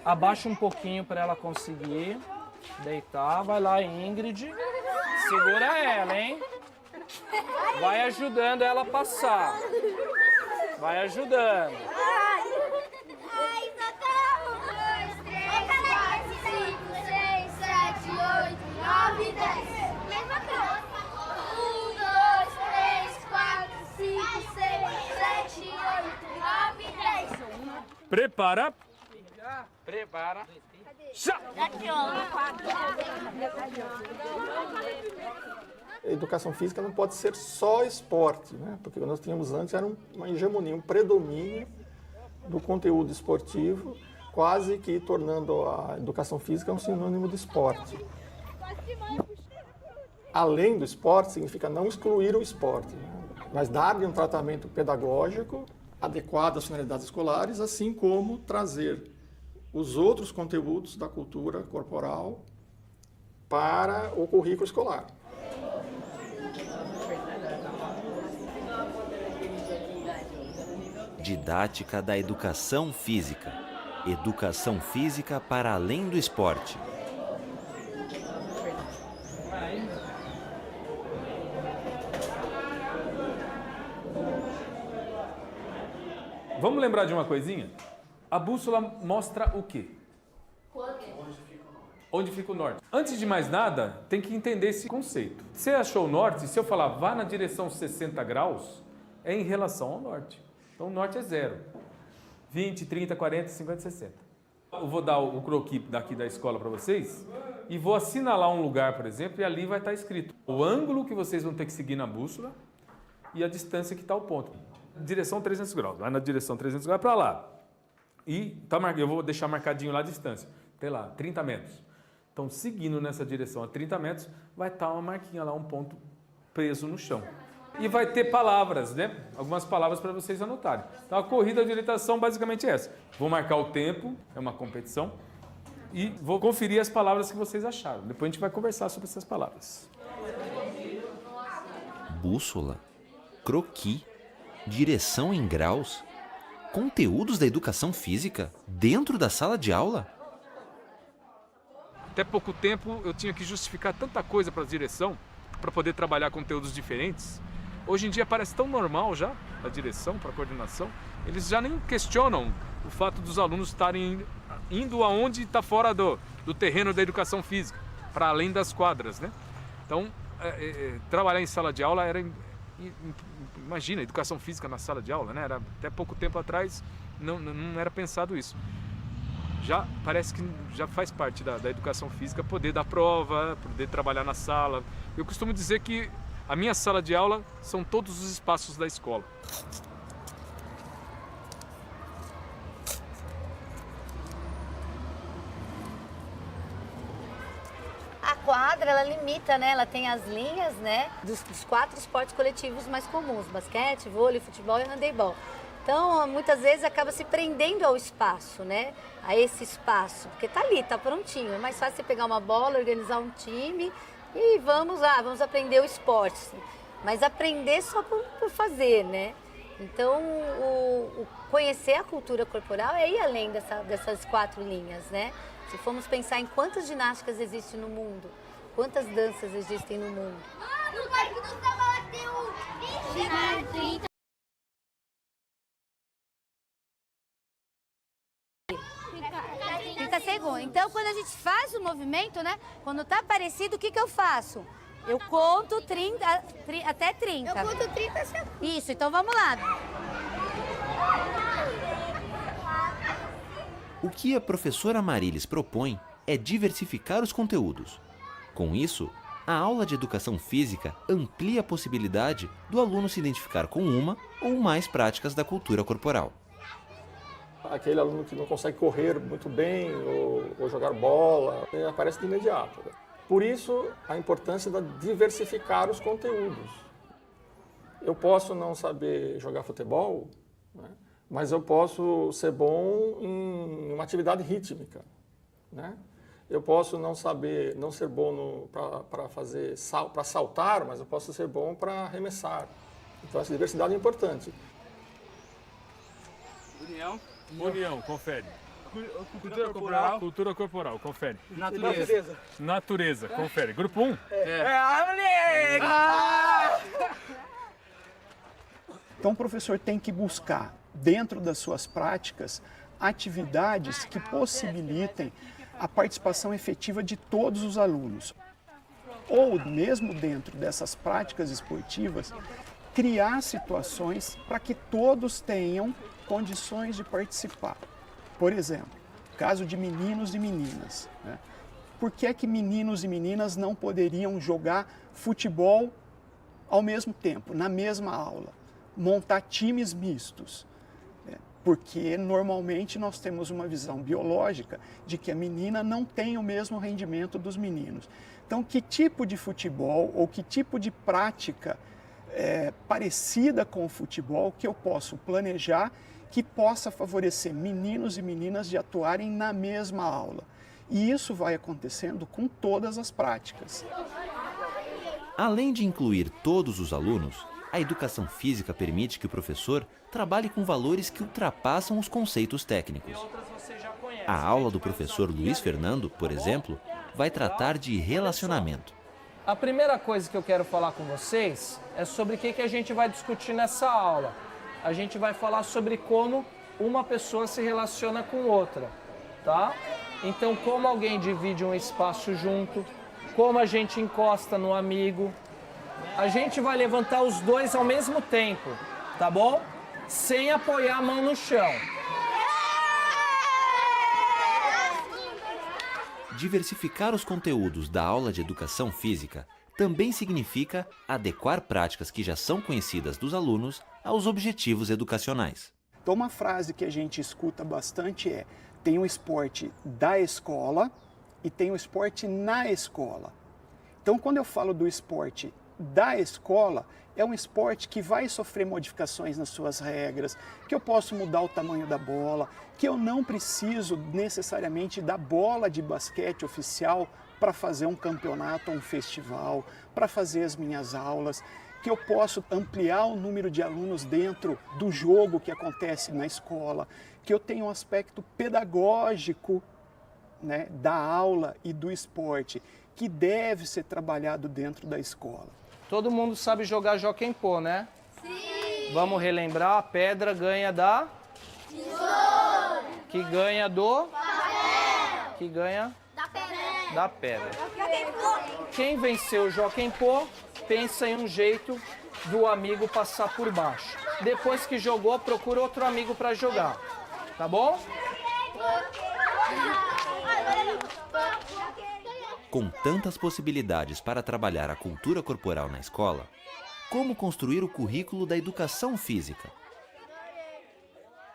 Abaixa um pouquinho para ela conseguir deitar. Vai lá, Ingrid. Segura ela, hein? Vai ajudando ela a passar. Vai ajudando. 9, 10. Mesma coisa. 1, 2, 3, 4, 5, 6, 7, 8, 9, 10. Prepara. Prepara. Já! A educação física não pode ser só esporte, né? Porque nós tínhamos antes era uma hegemonia, um predomínio do conteúdo esportivo, quase que tornando a educação física um sinônimo de esporte. Além do esporte, significa não excluir o esporte, né? Mas dar-lhe um tratamento pedagógico adequado às finalidades escolares, assim como trazer os outros conteúdos da cultura corporal para o currículo escolar. Didática da educação física. Educação física para além do esporte. Vamos lembrar de uma coisinha? A bússola mostra o quê? Onde fica o norte. Antes de mais nada, tem que entender esse conceito. Você achou o norte, se eu falar vá na direção 60 graus, é em relação ao norte. Então o norte é 0. 20, 30, 40, 50, 60. Eu vou dar o croquis daqui da escola para vocês e vou assinalar um lugar, por exemplo, e ali vai estar escrito o ângulo que vocês vão ter que seguir na bússola e a distância que está o ponto. Direção 300 graus. Vai na direção 300 graus para lá. E eu vou deixar marcadinho lá a distância. Sei lá, 30 metros. Então, seguindo nessa direção a 30 metros, vai estar uma marquinha lá, um ponto preso no chão. E vai ter palavras, né? Algumas palavras para vocês anotarem. Então, a corrida de orientação basicamente é essa. Vou marcar o tempo, é uma competição, e vou conferir as palavras que vocês acharam. Depois a gente vai conversar sobre essas palavras. Bússola, croquis, direção em graus, conteúdos da educação física dentro da sala de aula? Até pouco tempo eu tinha que justificar tanta coisa para a direção, para poder trabalhar conteúdos diferentes. Hoje em dia parece tão normal já, a direção, para a coordenação, eles já nem questionam o fato dos alunos estarem indo aonde está fora do terreno da educação física, para além das quadras, né? Então, trabalhar em sala de aula era... Imagina, educação física na sala de aula, né? Até pouco tempo atrás não era pensado isso. Já parece que já faz parte da educação física poder dar prova, poder trabalhar na sala. Eu costumo dizer que a minha sala de aula são todos os espaços da escola. A quadra, ela limita, né? Ela tem as linhas, né? Dos 4 esportes coletivos mais comuns: basquete, vôlei, futebol e handebol. Então, muitas vezes acaba se prendendo ao espaço, né? A esse espaço, porque tá ali, tá prontinho. É mais fácil você pegar uma bola, organizar um time e vamos lá, vamos aprender o esporte. Mas aprender só por fazer, né? Então, o conhecer a cultura corporal é ir além dessas 4 linhas, né? Se formos pensar em quantas ginásticas existem no mundo, quantas danças existem no mundo. No Parque do Trabalho tem 30 segundos. Então, quando a gente faz o movimento, né? Quando tá parecido, o que eu faço? Eu conto até 30. Eu conto 30 segundos. Isso, então vamos lá. O que a professora Marilis propõe é diversificar os conteúdos. Com isso, a aula de educação física amplia a possibilidade do aluno se identificar com uma ou mais práticas da cultura corporal. Aquele aluno que não consegue correr muito bem ou jogar bola, aparece de imediato. Por isso, a importância de diversificar os conteúdos. Eu posso não saber jogar futebol, né? Mas eu posso ser bom em uma atividade rítmica, né? Eu posso não ser bom para saltar, mas eu posso ser bom para arremessar. Então essa diversidade é importante. União, confere. Cultura corporal, confere. Natureza, confere. Grupo 1? Então o professor tem que buscar, dentro das suas práticas, atividades que possibilitem a participação efetiva de todos os alunos. Ou, mesmo dentro dessas práticas esportivas, criar situações para que todos tenham condições de participar. Por exemplo, caso de meninos e meninas, né? Por que é que meninos e meninas não poderiam jogar futebol ao mesmo tempo, na mesma aula? Montar times mistos. Porque normalmente nós temos uma visão biológica de que a menina não tem o mesmo rendimento dos meninos. Então, que tipo de futebol ou que tipo de prática parecida com o futebol que eu posso planejar que possa favorecer meninos e meninas de atuarem na mesma aula? E isso vai acontecendo com todas as práticas. Além de incluir todos os alunos, a educação física permite que o professor trabalhe com valores que ultrapassam os conceitos técnicos. A aula do professor Luiz Fernando, por exemplo, vai tratar de relacionamento. A primeira coisa que eu quero falar com vocês é sobre o que a gente vai discutir nessa aula. A gente vai falar sobre como uma pessoa se relaciona com outra, tá? Então, como alguém divide um espaço junto, como a gente encosta no amigo. A gente vai levantar os dois ao mesmo tempo, tá bom? Sem apoiar a mão no chão. Diversificar os conteúdos da aula de educação física também significa adequar práticas que já são conhecidas dos alunos aos objetivos educacionais. Então, uma frase que a gente escuta bastante é: tem o esporte da escola e tem o esporte na escola. Então, quando eu falo do esporte da escola, é um esporte que vai sofrer modificações nas suas regras, que eu posso mudar o tamanho da bola, que eu não preciso necessariamente da bola de basquete oficial para fazer um campeonato ou um festival, para fazer as minhas aulas, que eu posso ampliar o número de alunos dentro do jogo que acontece na escola, que eu tenho um aspecto pedagógico, né, da aula e do esporte, que deve ser trabalhado dentro da escola. Todo mundo sabe jogar Jockey-Pô, né? Sim! Vamos relembrar, a pedra ganha da... tesouro! Que ganha do... papel! Que ganha... da pedra. Quem venceu o Jockey-Pô, pensa em um jeito do amigo passar por baixo. Depois que jogou, procura outro amigo para jogar. Tá bom? Com tantas possibilidades para trabalhar a cultura corporal na escola, como construir o currículo da educação física?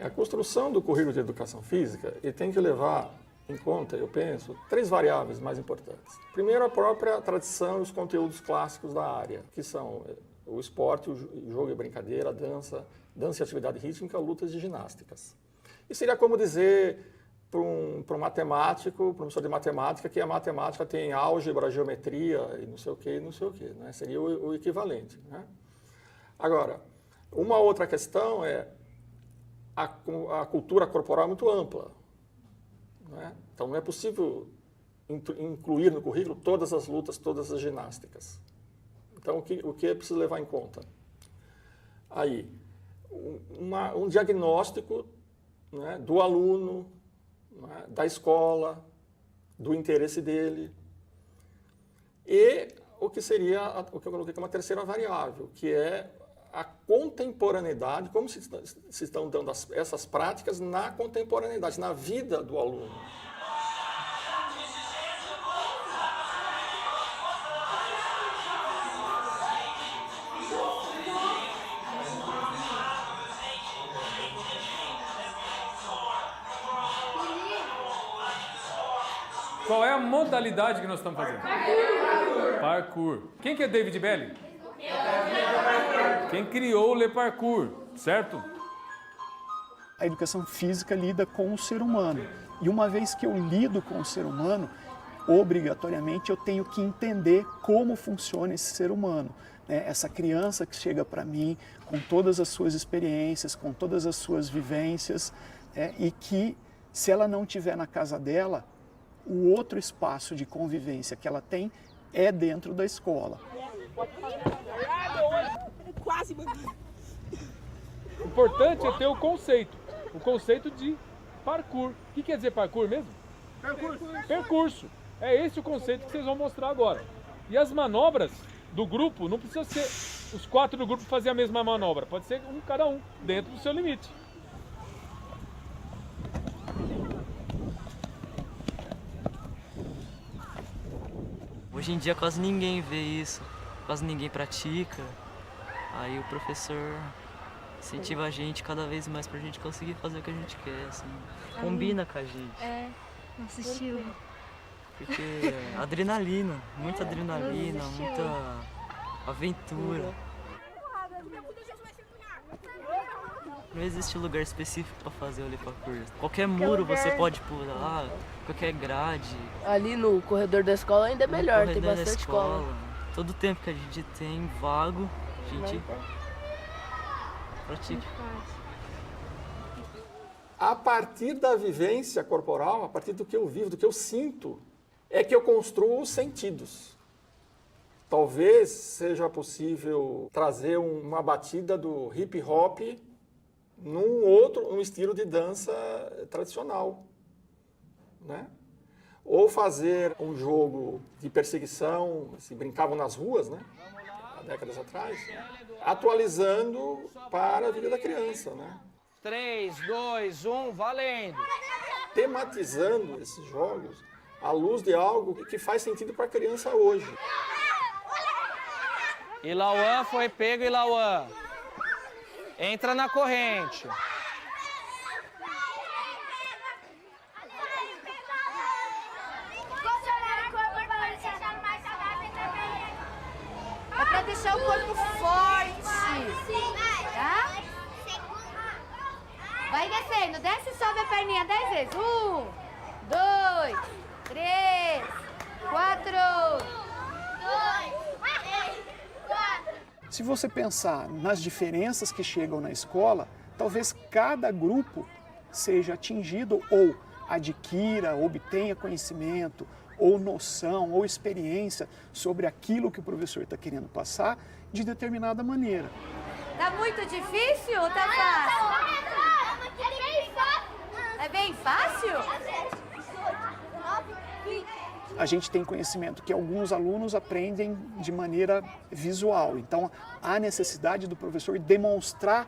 A construção do currículo de educação física ele tem que levar em conta, eu penso, 3 variáveis mais importantes. Primeiro, a própria tradição e os conteúdos clássicos da área, que são o esporte, o jogo e brincadeira, a dança e atividade rítmica, lutas e ginásticas. E seria como dizer para um matemático, professor de matemática, que a matemática tem álgebra, geometria e não sei o que, né? Seria o equivalente, né? Agora, uma outra questão é a cultura corporal é muito ampla, né? Então não é possível incluir no currículo todas as lutas, todas as ginásticas. Então o que é preciso levar em conta? Aí, um diagnóstico, né, do aluno, né, da escola, do interesse dele. E o que eu coloquei como uma terceira variável, que é a contemporaneidade, como se estão dando essas práticas na contemporaneidade, na vida do aluno. Qual é a modalidade que nós estamos fazendo? Parkour. Quem que é David Belli? Quem criou o Le Parkour, certo? A educação física lida com o ser humano. E uma vez que eu lido com o ser humano, obrigatoriamente eu tenho que entender como funciona esse ser humano, né? Essa criança que chega para mim com todas as suas experiências, com todas as suas vivências, e que, se ela não estiver na casa dela, o outro espaço de convivência que ela tem é dentro da escola. O importante é ter o conceito de parkour. O que quer dizer parkour mesmo? Percurso. É esse o conceito que vocês vão mostrar agora. E as manobras do grupo, não precisa ser os 4 do grupo fazer a mesma manobra. Pode ser cada um, dentro do seu limite. Hoje em dia quase ninguém vê isso, quase ninguém pratica. Aí o professor incentiva a gente cada vez mais pra gente conseguir fazer o que a gente quer, assim. Combina com a gente. É, nosso estilo. Porque adrenalina, muita aventura. Não existe lugar específico para fazer o parkour. Qualquer muro você pode pular, qualquer grade. Ali no corredor da escola ainda é melhor, tem bastante escola. Todo o tempo que a gente tem vago, a gente pratica. A partir da vivência corporal, a partir do que eu vivo, do que eu sinto, é que eu construo os sentidos. Talvez seja possível trazer uma batida do hip hop num estilo de dança tradicional, né? Ou fazer um jogo de perseguição, se brincavam nas ruas, né? Há décadas atrás, atualizando para a vida da criança, né? 3, 2, 1, valendo! Tematizando esses jogos à luz de algo que faz sentido para a criança hoje. Ilauan foi pego, Ilauan. Entra na corrente. É pra deixar o corpo forte, tá? Vai descendo, desce e sobe a perninha 10 vezes. 1, 2, 3, 4. 2, 3, 4. Se você pensar nas diferenças que chegam na escola, talvez cada grupo seja atingido ou adquira, obtenha conhecimento, ou noção, ou experiência sobre aquilo que o professor está querendo passar de determinada maneira. Tá muito difícil ou tá fácil? É bem fácil? A gente tem conhecimento que alguns alunos aprendem de maneira visual. Então, há necessidade do professor demonstrar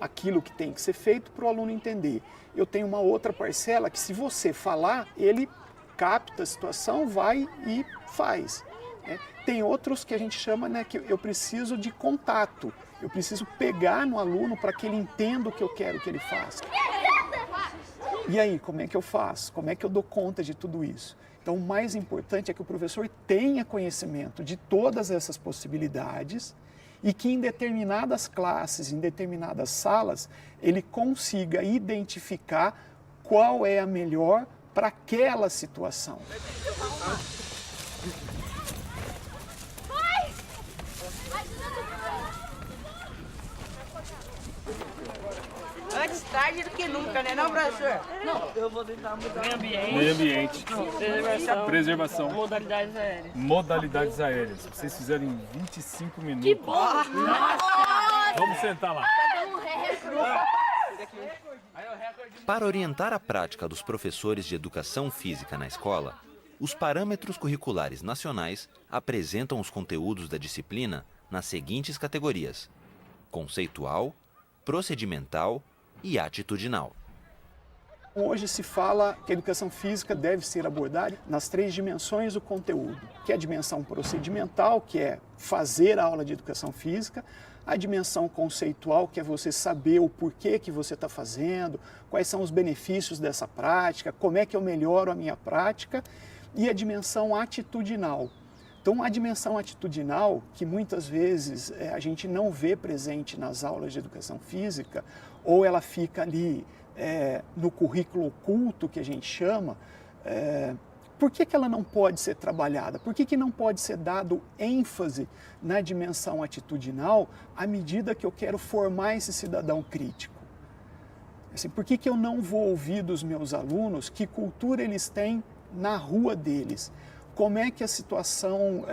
aquilo que tem que ser feito para o aluno entender. Eu tenho uma outra parcela que, se você falar, ele capta a situação, vai e faz, né? Tem outros que a gente chama, né, que eu preciso de contato. Eu preciso pegar no aluno para que ele entenda o que eu quero que ele faça. E aí, como é que eu faço? Como é que eu dou conta de tudo isso? Então, o mais importante é que o professor tenha conhecimento de todas essas possibilidades e que em determinadas classes, em determinadas salas, ele consiga identificar qual é a melhor para aquela situação. Antes tarde do que nunca, né, não, professor? Não, eu vou tentar mudar o Meio ambiente. Preservação. Modalidades aéreas. Modalidades aéreas. Vocês fizeram em 25 minutos. Que bom! Vamos sentar lá. Para orientar a prática dos professores de educação física na escola, os parâmetros curriculares nacionais apresentam os conteúdos da disciplina nas seguintes categorias: conceitual, procedimental e atitudinal. Hoje se fala que a educação física deve ser abordada nas 3 dimensões do conteúdo, que é a dimensão procedimental, que é fazer a aula de educação física, a dimensão conceitual, que é você saber o porquê que você está fazendo, quais são os benefícios dessa prática, como é que eu melhoro a minha prática, e a dimensão atitudinal. Então, a dimensão atitudinal, que muitas vezes a gente não vê presente nas aulas de educação física, ou ela fica ali no currículo oculto, que a gente chama, Por que ela não pode ser trabalhada? Por que não pode ser dado ênfase na dimensão atitudinal à medida que eu quero formar esse cidadão crítico? Assim, por que eu não vou ouvir dos meus alunos que cultura eles têm na rua deles? Como é que a situação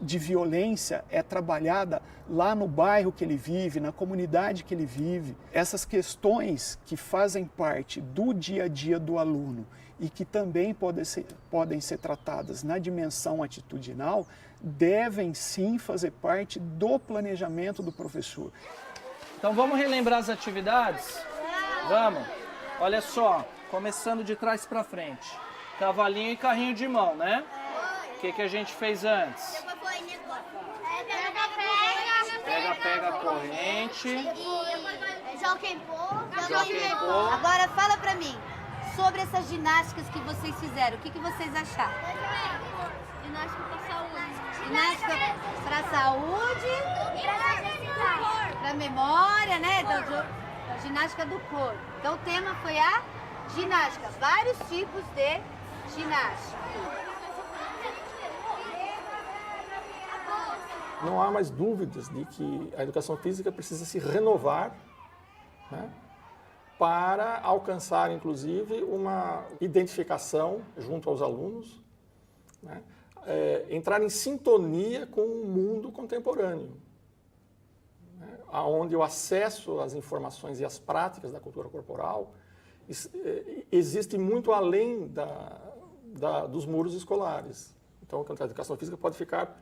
de violência é trabalhada lá no bairro que ele vive, na comunidade que ele vive? Essas questões que fazem parte do dia a dia do aluno e que também podem ser tratadas na dimensão atitudinal, devem sim fazer parte do planejamento do professor. Então vamos relembrar as atividades? Vamos. Olha só, começando de trás para frente. Cavalinho e carrinho de mão, né? O que a gente fez antes? Pega, corrente. Jockey-Pô. Agora fala pra mim sobre essas ginásticas que vocês fizeram. O que vocês acharam? Ginástica pra saúde. Ginástica pra saúde. Pra memória, né? Da ginástica do corpo. Então o tema foi a ginástica. Vários tipos de ginástica. Não há mais dúvidas de que a educação física precisa se renovar, né, para alcançar, inclusive, uma identificação junto aos alunos, né, entrar em sintonia com o mundo contemporâneo, né, onde o acesso às informações e às práticas da cultura corporal existe muito além dos muros escolares. Então, a educação física pode ficar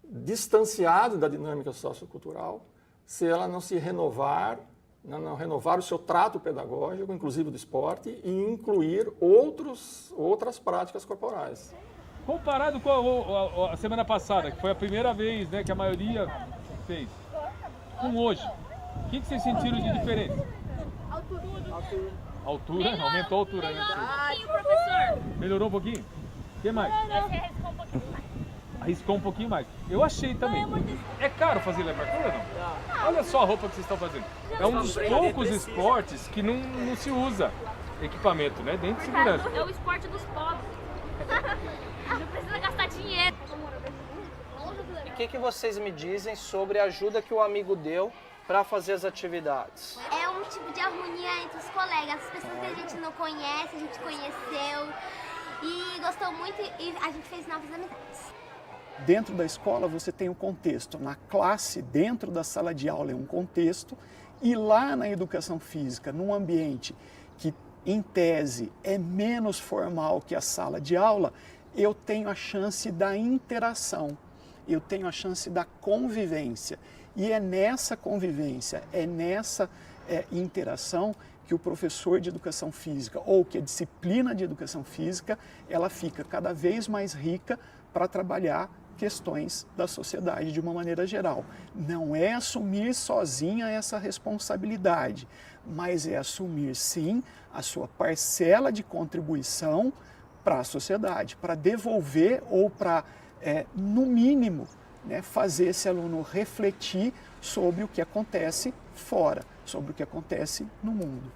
distanciado da dinâmica sociocultural se ela não se renovar, não renovar o seu trato pedagógico, inclusive do esporte, e incluir outras práticas corporais. Comparado com a semana passada, que foi a primeira vez, né, que a maioria fez, com hoje, o que vocês sentiram de diferença? Altura? Aumentou a altura, né? Professor. Melhorou um pouquinho? O que mais? Arriscou um pouquinho mais. Eu achei também. É caro fazer levatura ou não? Olha só a roupa que vocês estão fazendo. É um dos poucos esportes que não se usa equipamento, né? Dentro de segurança. É o esporte dos pobres. Não precisa gastar dinheiro. E o que vocês me dizem sobre a ajuda que o amigo deu para fazer as atividades? É um tipo de harmonia entre os colegas. As pessoas que a gente não conhece, a gente conheceu. E gostou muito e a gente fez novas amizades. Dentro da escola você tem um contexto, na classe, dentro da sala de aula é um contexto, e lá na educação física, num ambiente que em tese é menos formal que a sala de aula, eu tenho a chance da interação, eu tenho a chance da convivência. E é nessa convivência, é nessa interação que o professor de educação física, ou que a disciplina de educação física, ela fica cada vez mais rica para trabalhar questões da sociedade de uma maneira geral. Não é assumir sozinha essa responsabilidade, mas é assumir sim a sua parcela de contribuição para a sociedade, para devolver ou para, no mínimo, né, fazer esse aluno refletir sobre o que acontece fora, sobre o que acontece no mundo.